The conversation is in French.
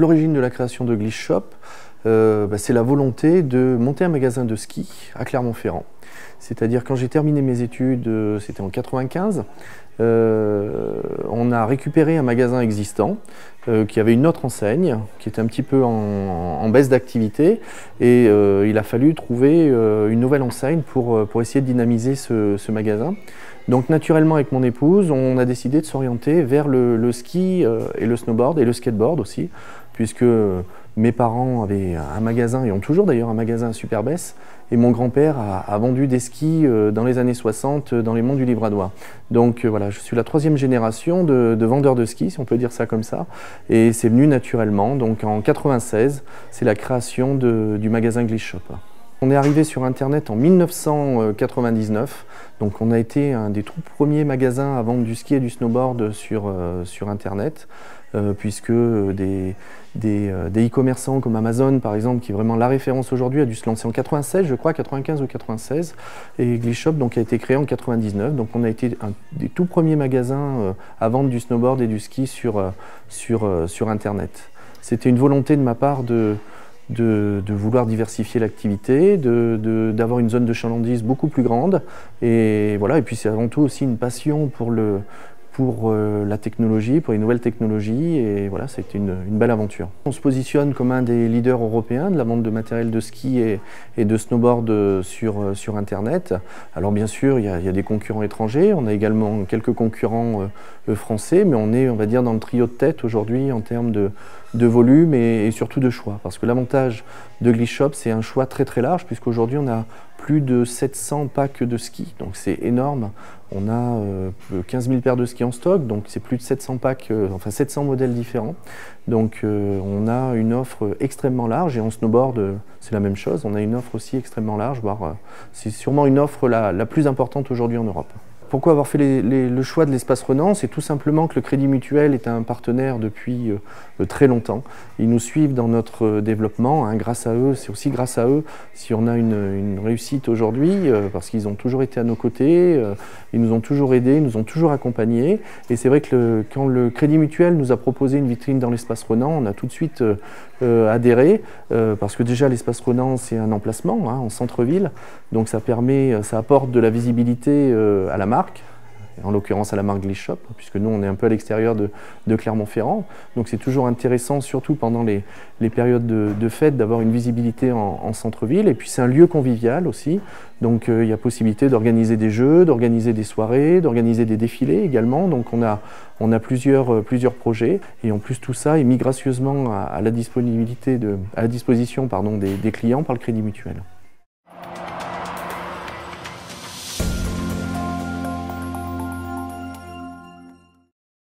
l'origine de la création de Glitch Shop, c'est la volonté de monter un magasin de ski à Clermont-Ferrand. C'est-à-dire quand j'ai terminé mes études, c'était en 95, on a récupéré un magasin existant qui avait une autre enseigne, qui était un petit peu en baisse d'activité, et il a fallu trouver une nouvelle enseigne pour essayer de dynamiser ce magasin. Donc naturellement avec mon épouse, on a décidé de s'orienter vers le ski et le snowboard et le skateboard aussi, puisque mes parents avaient un magasin, et ont toujours d'ailleurs un magasin à Superbès, et mon grand-père a vendu des skis dans les années 60 dans les monts du Livradois. Donc voilà, je suis la troisième génération de vendeurs de skis, si on peut dire ça comme ça, et c'est venu naturellement. Donc en 96, c'est la création du magasin Glitch Shop. On est arrivé sur Internet en 1999, donc on a été un des tout premiers magasins à vendre du ski et du snowboard sur Internet, puisque des e-commerçants comme Amazon par exemple, qui est vraiment la référence aujourd'hui, a dû se lancer en 96, je crois, 95 ou 96, et Glitch Shop donc, a été créé en 99, donc on a été un des tout premiers magasins à vendre du snowboard et du ski sur Internet. C'était une volonté de ma part de vouloir diversifier l'activité, d'avoir une zone de chalandise beaucoup plus grande, et voilà. Et puis c'est avant tout aussi une passion pour la technologie, pour les nouvelles technologies, et voilà, c'était une belle aventure. On se positionne comme un des leaders européens de la vente de matériel de ski et de snowboard sur Internet. Alors bien sûr, il y a des concurrents étrangers, on a également quelques concurrents français, mais on est, on va dire, dans le trio de tête aujourd'hui en termes de volume et surtout de choix. Parce que l'avantage de Glitch Shop, c'est un choix très très large, puisqu'aujourd'hui on a plus de 700 packs de skis, donc c'est énorme. On a 15 000 paires de skis en stock, donc c'est plus de 700 packs, enfin 700 modèles différents. Donc on a une offre extrêmement large, et en snowboard c'est la même chose, on a une offre aussi extrêmement large, voire c'est sûrement une offre la plus importante aujourd'hui en Europe. Pourquoi avoir fait le choix de l'Espace Renan? C'est tout simplement que le Crédit Mutuel est un partenaire depuis très longtemps. Ils nous suivent dans notre développement, hein, grâce à eux, c'est aussi grâce à eux si on a une réussite aujourd'hui, parce qu'ils ont toujours été à nos côtés, ils nous ont toujours aidés, ils nous ont toujours accompagnés. Et c'est vrai que quand le Crédit Mutuel nous a proposé une vitrine dans l'Espace Renan, on a tout de suite adhéré, parce que déjà l'Espace Renan c'est un emplacement, hein, en centre-ville, donc ça apporte de la visibilité à la marque, en l'occurrence à la marque Glitch Shop, puisque nous on est un peu à l'extérieur de Clermont-Ferrand, donc c'est toujours intéressant, surtout pendant les périodes de fête, d'avoir une visibilité en centre-ville. Et puis c'est un lieu convivial aussi, donc il y a possibilité d'organiser des jeux, d'organiser des soirées, d'organiser des défilés également, donc on a plusieurs projets, et en plus tout ça est mis gracieusement à la disposition des clients par le Crédit Mutuel.